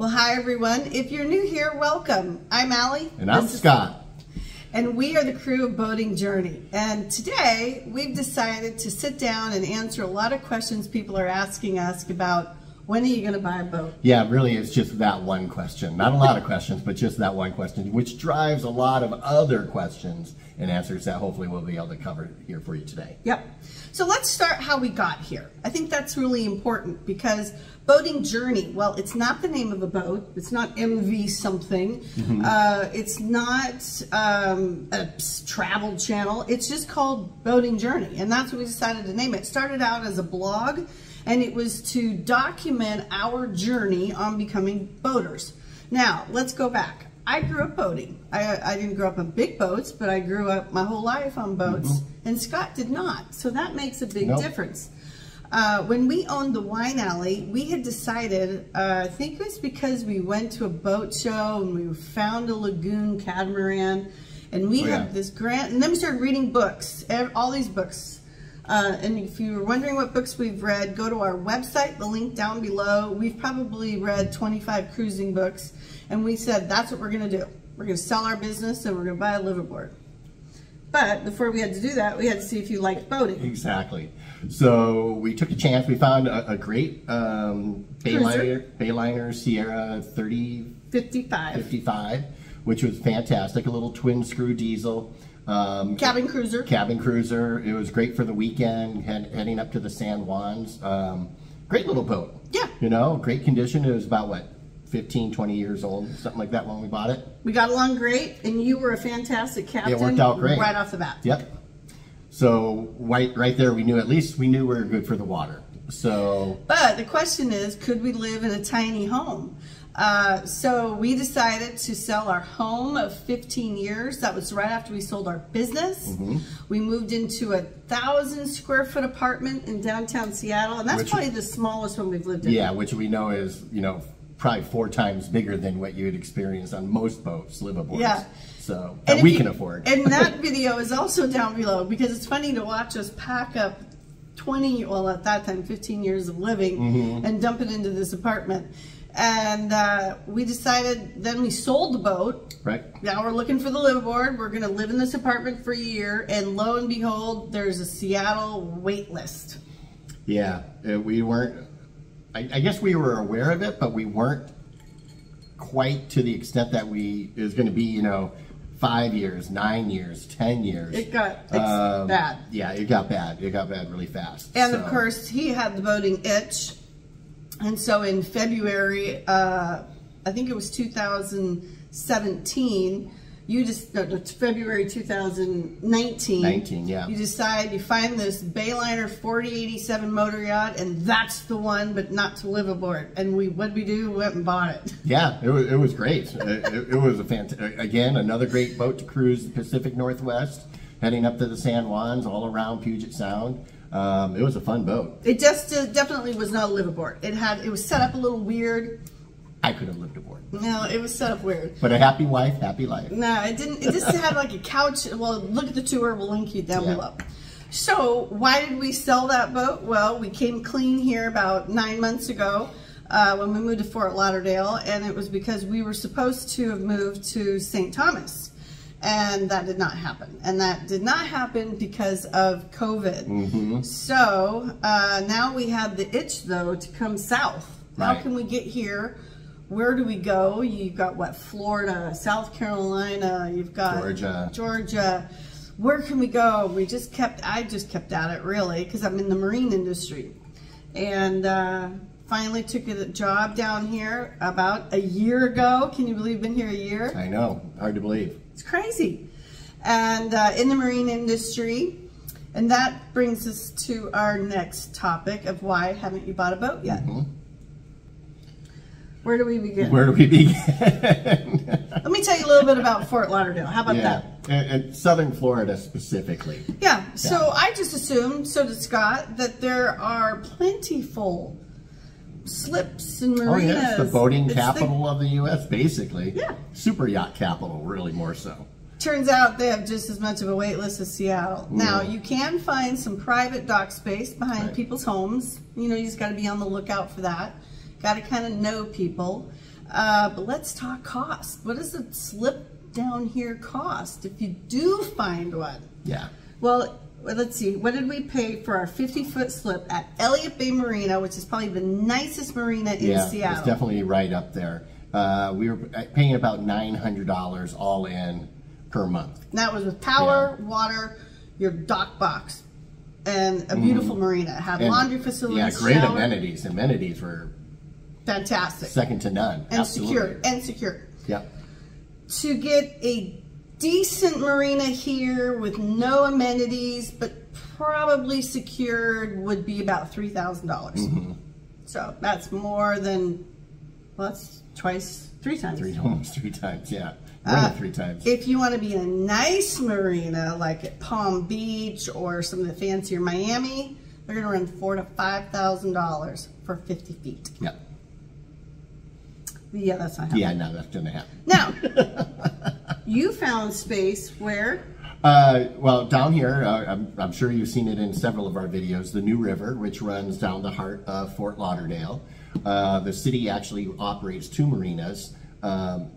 Well, hi everyone. If you're new here, welcome. I'm Allie. And I'm Scott. And we are the crew of Boating Journey. And today we've decided to sit down and answer a lot of questions people are asking us about when are you going to buy a boat? Yeah, really it's just that one question. Not a lot of questions, but just that one question, which drives a lot of other questions and answers that hopefully we'll be able to cover here for you today. Yep. So let's start how we got here. I think that's really important because Boating Journey, well, it's not the name of a boat. It's not MV something. It's not a travel channel. It's just called Boating Journey. And that's what we decided to name it. It started out as a blog, and it was to document our journey on becoming boaters. Now, let's go back. I grew up boating. I didn't grow up on big boats, but I grew up my whole life on boats, and Scott did not. So that makes a big difference. When we owned the Wine Alley, we had decided, I think it was because we went to a boat show and we found a lagoon catamaran, and we had this grant, and then we started reading books, all these books. And if you were wondering what books we've read, go to our website, the link down below. We've probably read 25 cruising books, and we said that's what we're going to do. We're going to sell our business and we're going to buy a liveaboard. But before we had to do that, we had to see if you liked boating. Exactly. So we took a chance. We found a great Bayliner Sierra 3055, which was fantastic. A little twin screw diesel. Cabin cruiser. Cabin cruiser. It was great for the weekend, heading up to the San Juans. Great little boat. Yeah. You know, great condition. It was about, what, 15, 20 years old, something like that when we bought it. We got along great, and you were a fantastic captain. It worked out great. Right off the bat. Yep. So right there, we knew we were good for the water. So. But the question is, could we live in a tiny home? So we decided to sell our home of 15 years. That was right after we sold our business. We moved into a 1,000-square-foot apartment in downtown Seattle, and that's probably the smallest one we've lived in. Yeah, which we know is, probably 4 times bigger than what you would experience on most boats, liveaboards. Yeah. So that we can afford. And that video is also down below because it's funny to watch us pack up 20, well at that time 15 years of living and dump it into this apartment. And we decided, then we sold the boat. Right. Now we're looking for the liveaboard. We're going to live in this apartment for a year, and lo and behold, there's a Seattle wait list. Yeah, we weren't. I guess we were aware of it, but we weren't quite to the extent that it was going to be, 5 years, 9 years, 10 years. It got bad. Yeah, it got bad. It got bad really fast. And of course, he had the boating itch. And so in February, I think it was 2017, February 2019. You find this Bayliner 4087 motor yacht, and that's the one, but not to live aboard. And what'd we do? We went and bought it. Yeah, it was great. it was again, another great boat to cruise the Pacific Northwest, heading up to the San Juans, all around Puget Sound. It was a fun boat. It just definitely was not a liveaboard. It was set up a little weird. I could have lived aboard. No, it was set up weird. But a happy wife, happy life. No, it didn't. It just had like a couch. Well, look at the tour. We'll link you down below. So why did we sell that boat? Well, we came clean here about 9 months ago when we moved to Fort Lauderdale, and it was because we were supposed to have moved to St. Thomas. And that did not happen. And that did not happen because of COVID. So now we have the itch, though, to come south. How can we get here? Where do we go? You've got, what, Florida, South Carolina, you've got Georgia. Where can we go? I just kept at it, really, because I'm in the marine industry. And finally took a job down here about a year ago. Can you believe I've been here a year? I know, hard to believe. It's crazy. And in the marine industry. And that brings us to our next topic of why haven't you bought a boat yet? Where do we begin? Where do we begin? Let me tell you a little bit about Fort Lauderdale. How about that? And Southern Florida specifically. Yeah, so I just assumed, so did Scott, that there are plentiful slips and marinas. Oh yes, the boating capital of the U.S. basically. Yeah. Super yacht capital, really more so. Turns out they have just as much of a wait list as Seattle. Now, you can find some private dock space behind people's homes. You know, you just got to be on the lookout for that. Got to kind of know people. But let's talk cost. What does a slip down here cost if you do find one? Yeah. Well, let's see. What did we pay for our 50-foot slip at Elliott Bay Marina, which is probably the nicest marina in Seattle? Yeah, it's definitely right up there. We were paying about $900 all in per month. That was with power, water, your dock box, and a beautiful marina. It had laundry facilities, yeah, great shower. amenities. Amenities were fantastic, second to none. and Absolutely. secure. Yep. To get a decent marina here with no amenities, but probably secured, would be about $3,000. So that's more than, well, that's three times. Almost three times, yeah. More than 3 times. If you want to be in a nice marina, like at Palm Beach or some of the fancier Miami, they're going to run $4,000 to $5,000 for 50 feet. Yeah. Yeah, that's not happening. Yeah, no, that's going to happen. Now, you found space where? Well, down here, I'm sure you've seen it in several of our videos, the New River, which runs down the heart of Fort Lauderdale. The city actually operates 2 marinas, and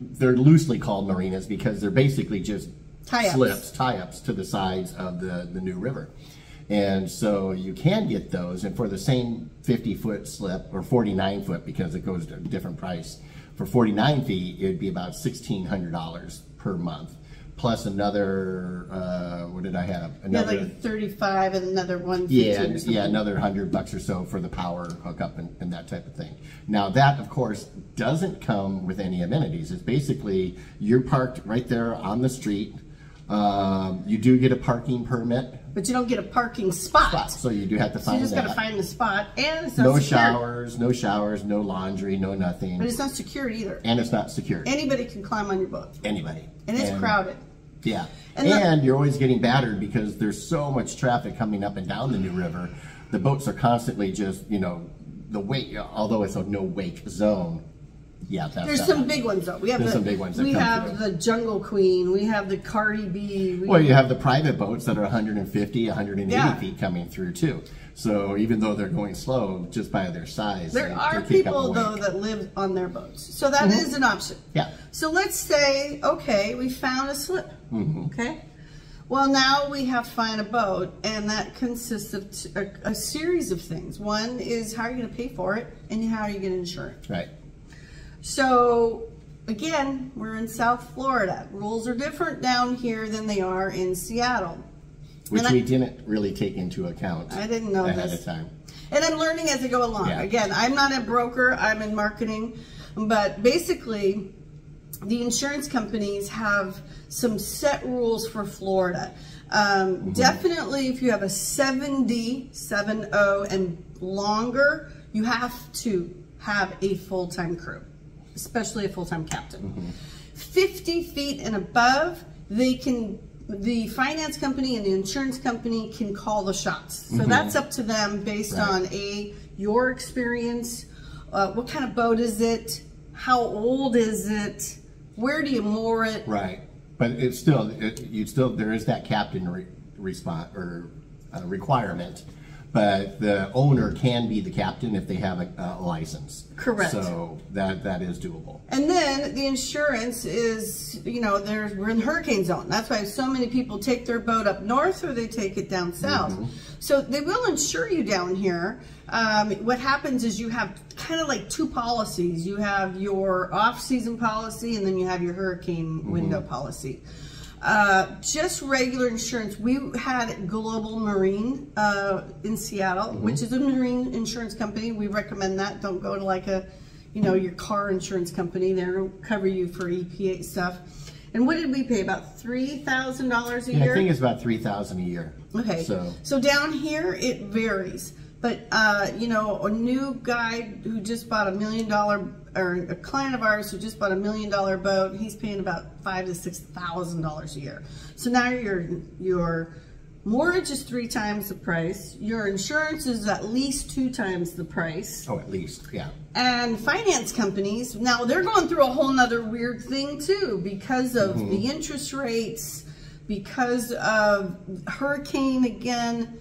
they're loosely called marinas because they're basically just tie-ups to the sides of the New River. And so you can get those, and for the same 50-foot slip, or 49-foot because it goes to a different price, for 49 feet, it would be about $1,600 per month. Plus another, what did I have? Another, yeah, like 35 and another 150 yeah, or something. yeah, another $100 or so for the power hookup and that type of thing. Now that, of course, doesn't come with any amenities. It's basically, you're parked right there on the street. You do get a parking permit. But you don't get a parking spot. So you do have to So find you just that. got to find the spot, and it's not No secured. showers, no laundry, no nothing. But it's not secured either. And it's not secured. Anybody can climb on your boat. Anybody. And it's crowded. Yeah. And you're always getting battered because there's so much traffic coming up and down the New River. The boats are constantly just, the wake, although it's a no wake zone. Yeah, there's some big ones though. We have some big ones that we come have through. the Jungle Queen. We have the Cardi B. Well, you have the private boats that are 150, 180 Yeah. feet coming through too. So even though they're going slow, just by their size, There are they kick up people a though wake. that live on their boats, so that is an option. Yeah. So let's say, okay, we found a slip. Okay. Well, now we have to find a boat, and that consists of a series of things. One is how are you going to pay for it, and how are you going to insure it. Right. So, again, we're in South Florida. Rules are different down here than they are in Seattle. Which we didn't really take into account. I didn't know ahead this. of time. And I'm learning as I go along. Yeah. Again, I'm not a broker, I'm in marketing. But basically, the insurance companies have some set rules for Florida. Definitely, if you have a 70 and longer, you have to have a full-time crew, especially a full-time captain. 50 feet and above, the finance company and the insurance company can call the shots. So that's up to them based on your experience, what kind of boat is it, how old is it, where do you moor it? Right, but it's still, there is that captain requirement, but the owner can be the captain if they have a license. Correct. So that is doable. And then the insurance is, we're in hurricane zone. That's why so many people take their boat up north or they take it down south. So they will insure you down here. What happens is you have kind of like 2 policies. You have your off-season policy, and then you have your hurricane window policy. Just regular insurance. We had Global Marine in Seattle, which is a marine insurance company. We recommend that. Don't go to like your car insurance company. They'll cover you for EPA stuff. And what did we pay? About $3,000 a year? I think it's about $3,000 a year. Okay. So down here it varies. But a new guy who just bought $1 million, or a client of ours who just bought $1 million boat, he's paying about $5,000 to $6,000 a year. So now your mortgage is 3 times the price. Your insurance is at least 2 times the price. Oh, at least, yeah. And finance companies, now they're going through a whole nother weird thing too, because of the interest rates, because of hurricane again.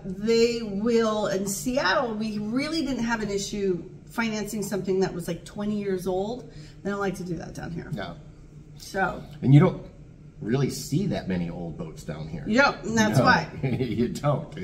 They will, in Seattle, we really didn't have an issue financing something that was like 20 years old. They don't like to do that down here. No. So. And you don't really see that many old boats down here. You don't, and that's why. You don't.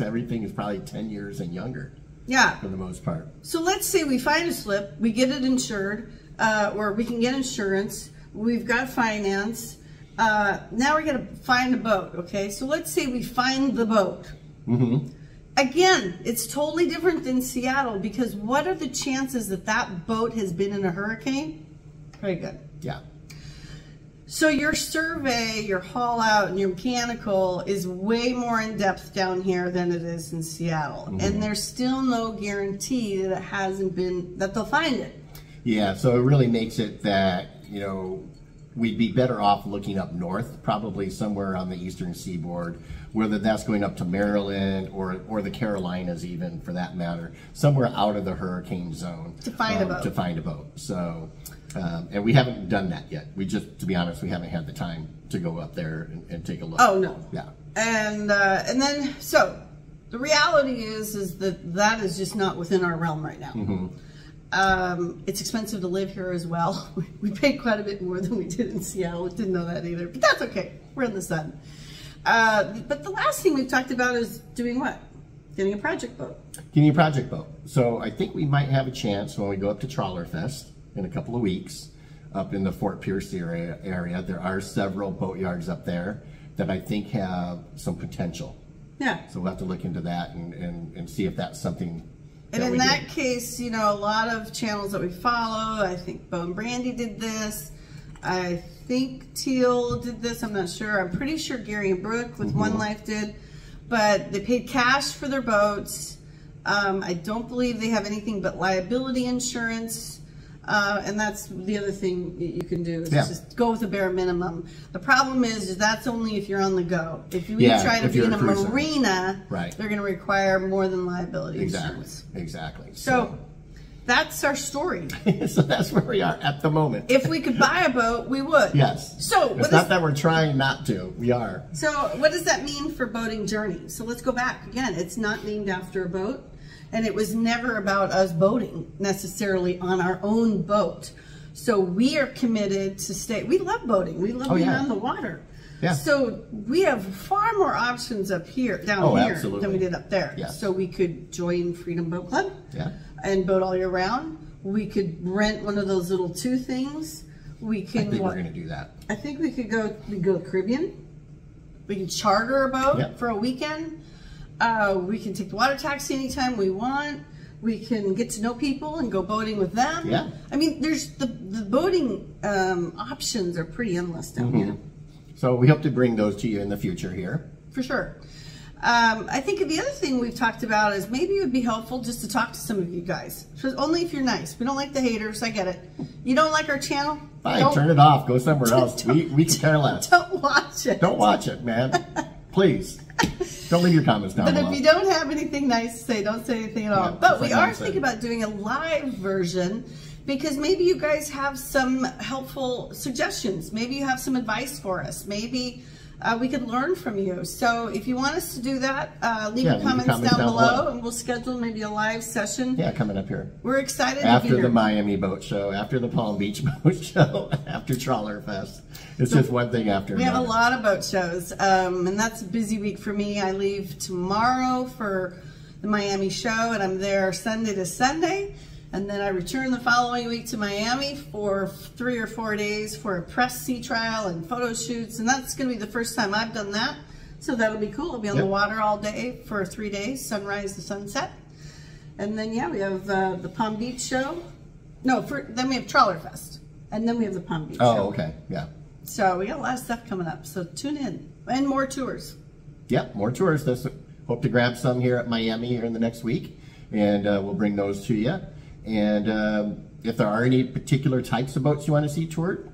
Everything is probably 10 years and younger. Yeah. For the most part. So let's say we find a slip, we get it insured, or we can get insurance, we've got finance. Now we're going to find a boat, okay? So let's say we find the boat. Mm-hmm. Again, it's totally different than Seattle, because what are the chances that that boat has been in a hurricane? Very good. Yeah. So your survey, your haul out, and your mechanical is way more in depth down here than it is in Seattle. Mm-hmm. And there's still no guarantee that it hasn't been, that they'll find it. Yeah, so it really makes it that, you know, we'd be better off looking up north, probably somewhere on the eastern seaboard, whether that's going up to Maryland or the Carolinas even, for that matter, somewhere out of the hurricane zone. To find a boat. To find a boat. So, and we haven't done that yet. We just, to be honest, we haven't had the time to go up there and take a look. Oh, no. Yeah. And then, so, the reality is that is just not within our realm right now. Mm-hmm. It's expensive to live here as well. We paid quite a bit more than we did in Seattle. Didn't know that either, but that's okay. We're in the sun. But the last thing we've talked about is doing what? Getting a project boat. Getting a project boat. So I think we might have a chance when we go up to Trawler Fest in a couple of weeks up in the Fort Pierce area. There are several boat yards up there that I think have some potential. Yeah. So we'll have to look into that and see if that's something. And in that case, you know, a lot of channels that we follow, I think Bo and Brandy did this. I think Teal did this. I'm not sure. I'm pretty sure Gary and Brooke with One Life did. But they paid cash for their boats. I don't believe they have anything but liability insurance. And that's the other thing you can do is just go with a bare minimum. The problem is that's only if you're on the go. If you try to be in a marina, they're going to require more than liability insurance. Exactly. So that's our story. So that's where we are at the moment. If we could buy a boat, we would. Yes. So it's not that we're trying not to. We are. So what does that mean for Boating Journey? So let's go back again. It's not named after a boat. And it was never about us boating necessarily on our own boat. So we are committed to stay. We love boating. We love being on the water. Yeah. So we have far more options up here, down here, than we did up there. Yes. So we could join Freedom Boat Club and boat all year round. We could rent one of those little 2 things. We can. I think we're going to do that. I think we could go. We go Caribbean. We can charter a boat for a weekend. We can take the water taxi anytime we want. We can get to know people and go boating with them. Yeah. I mean, there's the boating options are pretty endless down here. So we hope to bring those to you in the future here. For sure. I think the other thing we've talked about is maybe it would be helpful just to talk to some of you guys. So only if you're nice. We don't like the haters. I get it. You don't like our channel? Fine, turn it off. Go somewhere else. We can care less. Don't watch it. Don't watch it, man. Please. Don't leave your comments down below. But if you don't have anything nice to say, don't say anything at all. But we are thinking about doing a live version because maybe you guys have some helpful suggestions. Maybe you have some advice for us. Maybe we could learn from you. So if you want us to do that, leave your comments down below and we'll schedule maybe a live session. Yeah, coming up here. We're excited after to be here. The Miami Boat Show, after the Palm Beach Boat Show, after Trawler Fest. It's just one thing after another. We have a lot of boat shows, and that's a busy week for me. I leave tomorrow for the Miami show, and I'm there Sunday to Sunday. And then I return the following week to Miami for 3 or 4 days for a press sea trial and photo shoots. And that's going to be the first time I've done that. So that'll be cool. I'll be on the water all day for 3 days, sunrise to sunset. And then, yeah, we have the Palm Beach show. No, then we have Trawler Fest. And then we have the Palm Beach show. Oh, okay. Yeah. So we got a lot of stuff coming up. So tune in. And more tours. Yep, more tours. Hope to grab some here at Miami here in the next week. And we'll bring those to you. And if there are any particular types of boats you want to see toured,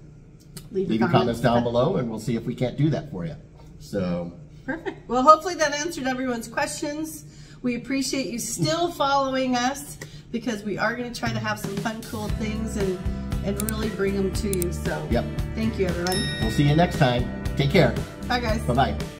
leave your comments down below and we'll see if we can't do that for you. So perfect. Well, hopefully that answered everyone's questions. We appreciate you still following us because we are going to try to have some fun, cool things and really bring them to you. So thank you, everyone. We'll see you next time. Take care. Bye, guys. Bye-bye.